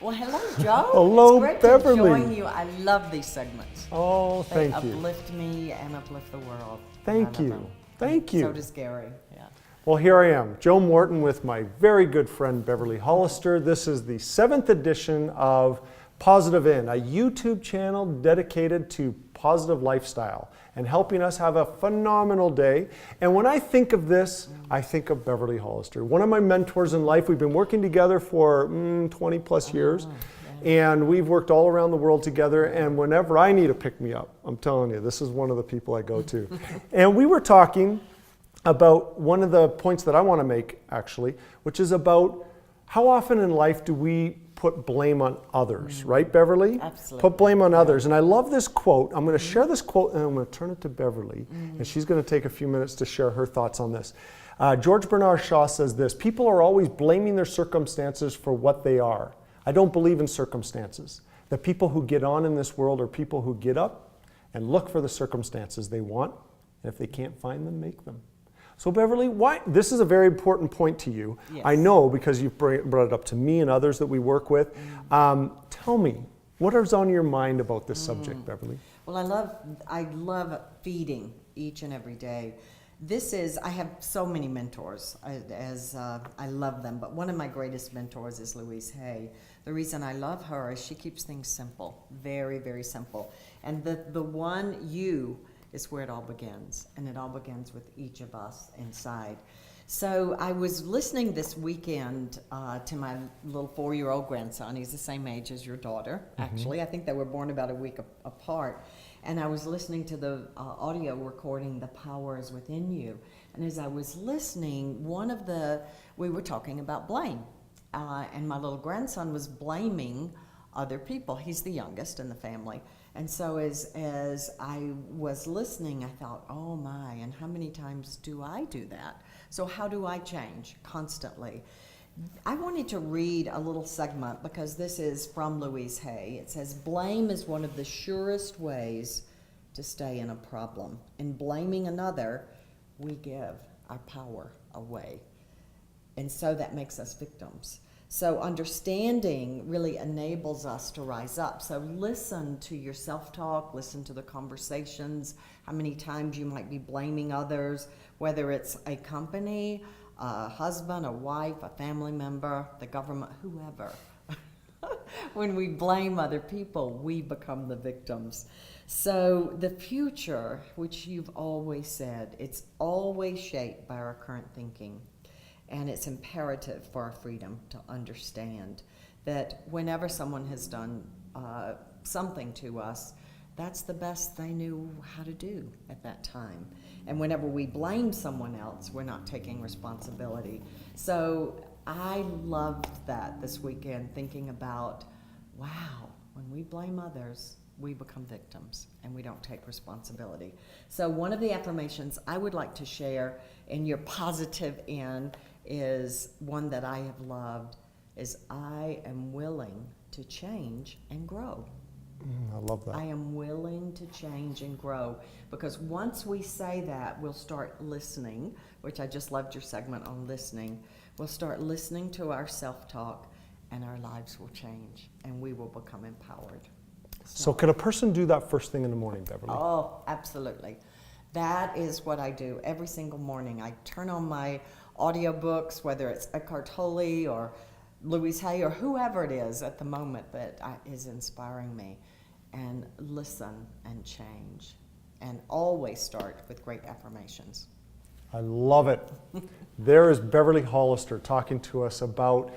Well, hello, Joe. Hello, it's great Beverly. to join you. I love these segments. Oh, They thank you. uplift me and uplift the world. Thank I love you. them. Thank So you. does Gary. Yeah. Well, here I am, Joe Morton with my very good friend Beverly Hollister. This is the 7th edition of Positive In, a YouTube channel dedicated to positive lifestyle and helping us have a phenomenal day. And when I think of this, I think of Beverly Hollister, one of my mentors in life. We've been working together for 20 plus years. And we've worked all around the world together, and whenever I need a pick-me-up, I'm telling you, this is one of the people I go to. And we were talking about one of the points that I want to make, actually, which is about how often in life do we put blame on others, right, Beverly? Absolutely. Put blame on others. And I love this quote. I'm going to share this quote, and I'm going to turn it to Beverly, and she's going to take a few minutes to share her thoughts on this. George Bernard Shaw says this: people are always blaming their circumstances for what they are. I don't believe in circumstances. The people who get on in this world are people who get up and look for the circumstances they want, and if they can't find them, make them. So Beverly, why? This is a very important point to you. Yes. I know because you've brought it up to me and others that we work with. Tell me, what is on your mind about this subject, Beverly? Well, I love feeding each and every day. I have so many mentors, I love them, but one of my greatest mentors is Louise Hay. The reason I love her is she keeps things simple, very, very simple. And the one you is where it all begins, and it all begins with each of us inside. So I was listening this weekend to my little 4-year-old grandson. He's the same age as your daughter, actually. I think they were born about a week apart. And I was listening to the audio recording, The Power is Within You. And as I was listening, we were talking about blame. And my little grandson was blaming other people. He's the youngest in the family. And so as I was listening, I thought, oh my, and how many times do I do that? So how do I change constantly? I wanted to read a little segment because this is from Louise Hay. It says, blame is one of the surest ways to stay in a problem. In blaming another, we give our power away. And so that makes us victims. So understanding really enables us to rise up. So listen to your self-talk, listen to the conversations, how many times you might be blaming others, whether it's a company, a husband, a wife, a family member, the government, whoever. When we blame other people, we become the victims. So the future, which you've always said, it's always shaped by our current thinking. And it's imperative for our freedom to understand that whenever someone has done something to us, that's the best they knew how to do at that time. And whenever we blame someone else, we're not taking responsibility. So I loved that this weekend, thinking about, wow, when we blame others, we become victims and we don't take responsibility. So one of the affirmations I would like to share in your positive in is one that I have loved, is I am willing to change and grow. I love that. I am willing to change and grow, because once we say that, we'll start listening, which I just loved your segment on listening. We'll start listening to our self-talk, and our lives will change, and we will become empowered. So can a person do that first thing in the morning, Beverly? Oh, absolutely. That is what I do every single morning. I turn on my audiobooks, whether it's Eckhart Tolle or Louise Hay or whoever it is at the moment that is inspiring me, and listen and change, and always start with great affirmations. I love it. There is Beverly Hollister talking to us about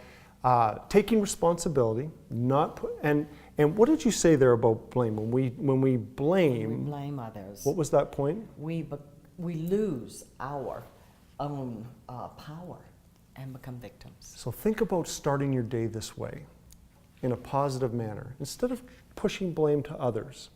taking responsibility, and what did you say there about blame? When we blame, When we blame others, what was that point? we lose our own power and become victims. So think about starting your day this way, in a positive manner. Instead of pushing blame to others,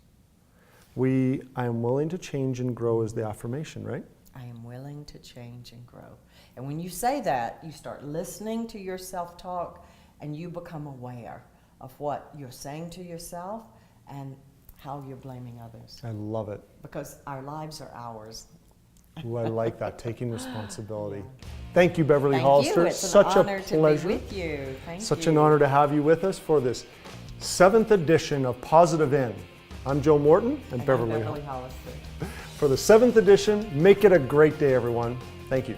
I am willing to change and grow is the affirmation, right? I am willing to change and grow. And when you say that, you start listening to your self-talk, and you become aware of what you're saying to yourself and how you're blaming others. I love it. Because our lives are ours. Ooh, I like that, taking responsibility. Yeah. Thank you, Beverly Thank Hollister. you. It's Such an honor a to pleasure. be with you. Thank Such you. an honor to have you with us for this 7th edition of Positive In. I'm Joe Morton and And Beverly I'm Hollister. Hollister. For the 7th edition, make it a great day, everyone. Thank you.